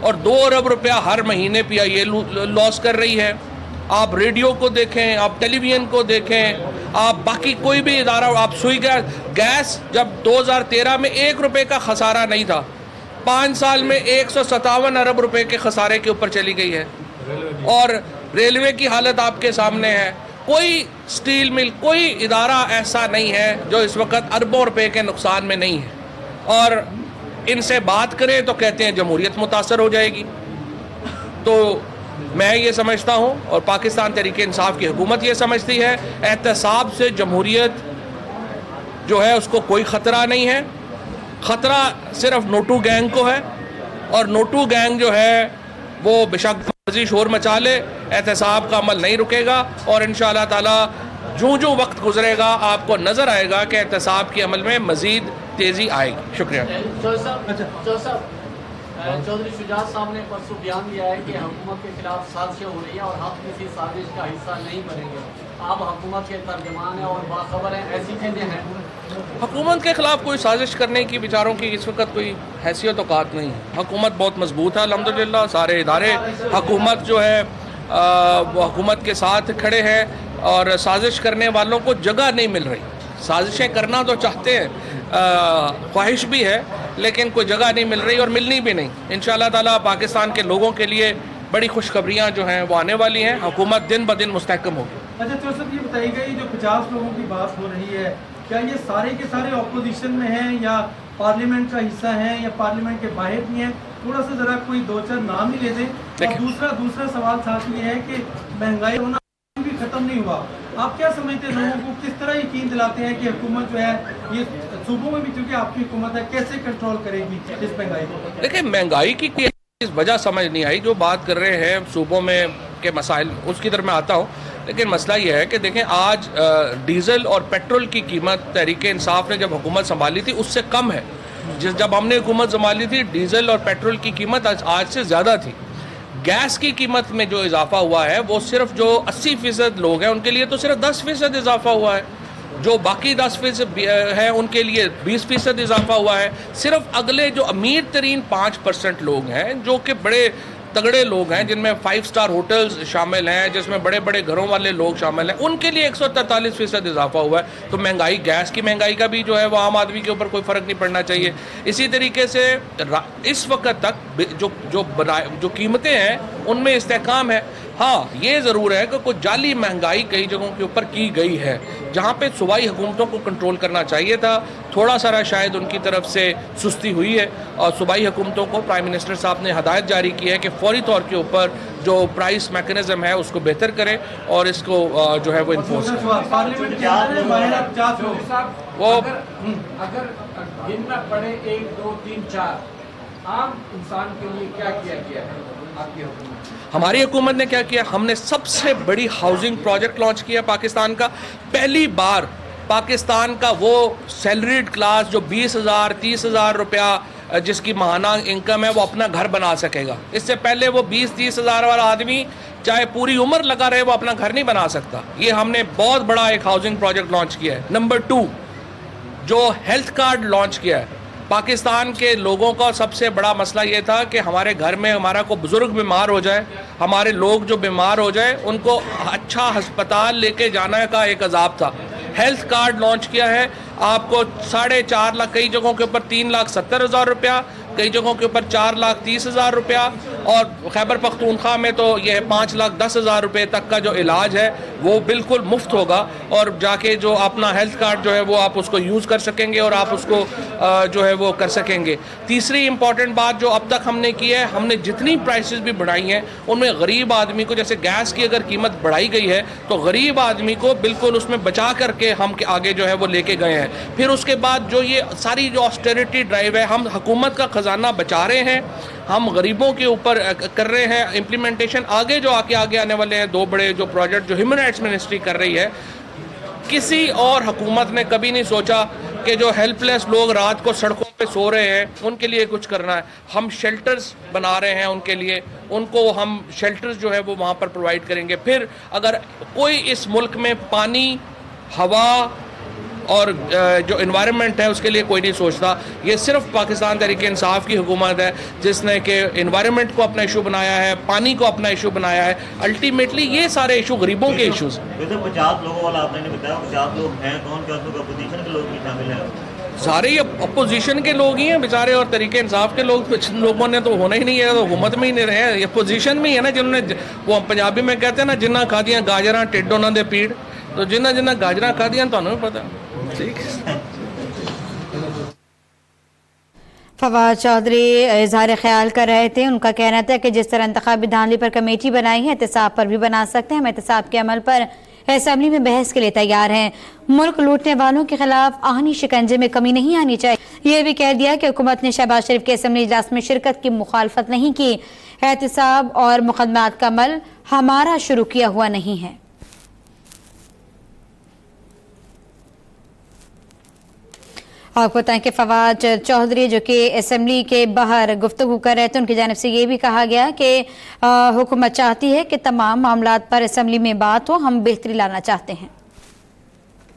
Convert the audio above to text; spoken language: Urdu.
اور 2 ارب روپیہ ہر مہینے PIA لاس کر رہی ہے. آپ ریڈیو کو دیکھیں, آپ ٹیلی ویژن کو دیکھیں, آپ باقی کوئی بھی ادارہ, آپ سوئی گیس جب 2013 میں 1 روپے کا خسارہ نہیں تھا, 5 سال میں 157 ارب روپے کے خسارے کے اوپر چلی گئی ہے. اور ریلوے کی حالت آپ کے سامنے ہے. کوئی سٹیل مل, کوئی ادارہ ایسا نہیں ہے جو اس وقت اربوں روپے کے نقصان میں نہیں ہے. اور ان سے بات کریں تو کہتے ہیں جمہوریت متاثر ہو جائے گی. تو میں یہ سمجھتا ہوں, اور پاکستان تحریک انصاف کی حکومت یہ سمجھتی ہے, احتساب سے جمہوریت جو ہے اس کو کوئی خطرہ نہیں ہے. خطرہ صرف نوٹو گینگ کو ہے, اور نوٹو گینگ جو ہے وہ بشک مرضی شور مچا لے, احتساب کا عمل نہیں رکے گا. اور انشاءاللہ تعالی جو وقت گزرے گا آپ کو نظر آئے گا کہ احتساب کے عمل میں مزید تیزی آئے گی. شکریہ. چودھری شجاعت صاحب نے پرسوں بیان دیا ہے کہ حکومت کے خلاف سازشیں ہو رہی ہیں اور ہم کسی سازش کا حصہ نہیں بنیں گے. آپ حکومت کے ترجمان ہیں اور باخبر ہیں, ایسی چیزیں ہیں؟ حکومت کے خلاف کوئی سازش کرنے کی بیچاروں کی اس وقت کوئی حیثیت اوقات نہیں ہے. حکومت بہت مضبوط ہے الحمدللہ. سارے ادارے حکومت جو ہے وہ حکومت کے ساتھ کھڑے ہیں, اور سازش کرنے والوں کو جگہ نہیں مل رہی. سازشیں کرنا تو چاہتے ہیں, خواہش بھی ہے, لیکن کوئی جگہ نہیں مل رہی اور ملنی بھی نہیں. انشاءاللہ تعالی پاکستان کے لوگوں کے لیے بڑی خوشخبریاں جو ہیں وہ آنے والی ہیں. حکومت دن بدن مستحکم ہوگی. اچھا صاحب یہ بتائیے گا, یہ جو 50 لوگوں کی بات ہو رہی ہے, کیا یہ سارے کے سارے اپوزیشن میں ہیں یا پارلیمنٹ کا حصہ ہیں یا پارلیمنٹ کے باہر بھی ہیں؟ تھوڑا سا ذرا کوئی 2-4 نام ہی لے دیں. اور دوسرا سوال ساتھ یہ ہے کہ مہنگائی ہونا بھی ختم نہیں ہوا. آپ کیا سمجھتے ہیں لوگوں کو کس طرح یقین دلاتے ہیں کہ حکومت جو ہے یہ صوبوں میں بھی, کیونکہ آپ کی حکومت ہے, کیسے کنٹرول کرے گی اس مہنگائی کو؟ دیکھیں, مہنگائی کی وجہ سمجھ نہیں آئی. جو بات کر رہے ہیں صوبوں میں کے مسائل, اس کی طرف میں آتا ہوں. لیکن مسئلہ یہ ہے کہ دیکھیں, آج ڈیزل اور پیٹرول کی قیمت تحریک انصاف نے جب حکومت سنبھالی تھی اس سے کم ہے. جب ہم نے حکومت سنبھالی تھی ڈیزل اور پیٹرول کی قیمت آج سے زیادہ تھی. گیس کی قیمت میں جو اضافہ ہوا ہے وہ صرف جو 80% لوگ ہیں ان کے لیے تو صرف 10% اضافہ ہوا ہے. جو باقی 10% ہیں ان کے لیے 20% اضافہ ہوا ہے. صرف اگلے جو امیر ترین 5% لوگ ہیں, جو کہ بڑے تگڑے لوگ ہیں, جن میں 5 اسٹار ہوٹلز شامل ہیں, جس میں بڑے بڑے گھروں والے لوگ شامل ہیں, ان کے لیے 143% اضافہ ہوا ہے. تو مہنگائی, گیس کی مہنگائی کا بھی جو ہے وہ عام آدمی کے اوپر کوئی فرق نہیں پڑنا چاہیے. اسی طریقے سے اس وقت تک جو قیمتیں ہیں ان میں استحکام ہے. ہاں یہ ضرور ہے کہ کچھ جعلی مہنگائی کئی جگہوں کے اوپر کی گئی ہے, جہاں پہ صوبائی حکومتوں کو کنٹرول کرنا چاہیے تھا. تھوڑا سا شاید ان کی طرف سے سستی ہوئی ہے, اور صوبائی حکومتوں کو پرائم منسٹر صاحب نے ہدایت جاری کی ہے کہ فوری طور کے اوپر جو پرائس میکنزم ہے اس کو بہتر کریں اور اس کو جو ہے وہ انفورس کریں. وہ اگر دن میں پڑے 1 2 3 4 عام انسان کے لیے کیا کیا گیا ہے آپ کی حکومت؟ ہماری حکومت نے کیا کیا, ہم نے سب سے بڑی ہاؤسنگ پروجیکٹ لانچ کیا پاکستان کا. پہلی بار پاکستان کا وہ سیلریڈ کلاس جو 20,000 30,000 روپیہ جس کی ماہانہ انکم ہے وہ اپنا گھر بنا سکے گا. اس سے پہلے وہ 20-30 ہزار والا آدمی چاہے پوری عمر لگا رہے وہ اپنا گھر نہیں بنا سکتا. یہ ہم نے بہت بڑا ایک ہاؤسنگ پروجیکٹ لانچ کیا ہے. نمبر 2 جو ہیلتھ کارڈ لانچ کیا ہے. پاکستان کے لوگوں کا سب سے بڑا مسئلہ یہ تھا کہ ہمارے گھر میں ہمارا کوئی بزرگ بیمار ہو جائے, ہمارے لوگ جو بیمار ہو جائے ان کو اچھا ہسپتال لے کے جانا کا ایک عذاب تھا. ہیلتھ کارڈ لانچ کیا ہے, آپ کو 4.5 لاکھ, کئی جگہوں کے اوپر 3,70,000 روپیہ, کئی جگہوں کے اوپر 4,30,000 روپیہ, اور خیبر پختونخوا میں تو یہ 5,10,000 روپے تک کا جو علاج ہے وہ بالکل مفت ہوگا, اور جا کے جو اپنا ہیلتھ کارڈ جو ہے وہ آپ اس کو یوز کر سکیں گے اور آپ اس کو جو ہے وہ کر سکیں گے. تیسری امپورٹنٹ بات جو اب تک ہم نے کی ہے, ہم نے جتنی پرائسز بھی بڑھائی ہیں ان میں غریب آدمی کو, جیسے گیس کی اگر قیمت بڑھائی گئی ہے تو غریب آدمی کو بالکل اس میں بچا کر کے ہم آگے جو ہے وہ لے کے گئے ہیں. پھر اس کے بعد جو یہ ساری جو آسٹیریٹی ڈرائیو ہے, ہم حکومت کا خزانہ بچا رہے ہیں, ہم غریبوں کے اوپر کر رہے ہیں امپلیمنٹیشن. آگے جو آگے آنے والے ہیں 2 بڑے جو پروجیکٹ جو ہیومن رائٹس منسٹری کر رہی ہے, کسی اور حکومت نے کبھی نہیں سوچا کہ جو ہیلپ لیس لوگ رات کو سڑکوں پہ سو رہے ہیں ان کے لیے کچھ کرنا ہے. ہم شیلٹرز بنا رہے ہیں ان کے لیے, ان کو ہم شیلٹرز جو ہے وہ وہاں پر پرووائڈ کریں گے. پھر اگر کوئی اس ملک میں پانی, ہوا اور جو انوائرمنٹ ہے اس کے لیے کوئی نہیں سوچتا. یہ صرف پاکستان تحریک انصاف کی حکومت ہے جس نے کہ انوائرمنٹ کو اپنا ایشو بنایا ہے, پانی کو اپنا ایشو بنایا ہے. الٹیمیٹلی یہ سارے ایشو غریبوں کے ایشوز ہیں. 50 لوگوں والا آپ نے بتایا, 50 لوگ ہیں کون, کیا اس میں اپوزیشن کے لوگ بھی شامل ہیں؟ سارے یہ اپوزیشن کے لوگ ہی ہیں بیچارے, اور تحریک انصاف کے لوگ لوگوں نے تو ہونا ہی نہیں ہے, تو حکومت میں ہی نہیں رہے. یہ اپوزیشن میں ہی ہے نا جنہوں نے, وہ پنجابی میں کہتے ہیں نا, جنہ کھا دیا گاجراں ٹھڈ انہاں دے پیڑ, تو جنہ گاجراں کھا دیا تمہیں بھی پتہ. ٹھیک ہے. فواد چودھری اظہار خیال کر رہے تھے. ان کا کہنا تھا کہ جس طرح انتخابی دھاندلی پر کمیٹی بنائی ہے, احتساب پر بھی بنا سکتے ہیں. ہم احتساب کے عمل پر اسمبلی میں بحث کے لیے تیار ہیں. ملک لوٹنے والوں کے خلاف آہنی شکنجے میں کمی نہیں آنی چاہیے. یہ بھی کہہ دیا کہ حکومت نے شہباز شریف کے اسمبلی اجلاس میں شرکت کی مخالفت نہیں کی. احتساب اور مقدمات کا عمل ہمارا شروع کیا ہوا نہیں ہے. آپ کو بتائیں کہ فواد چودھری جو کہ اسمبلی کے باہر گفتگو کر رہے تھے, ان کی جانب سے یہ بھی کہا گیا کہ حکومت چاہتی ہے کہ تمام معاملات پر اسمبلی میں بات ہو. ہم بہتری لانا چاہتے ہیں.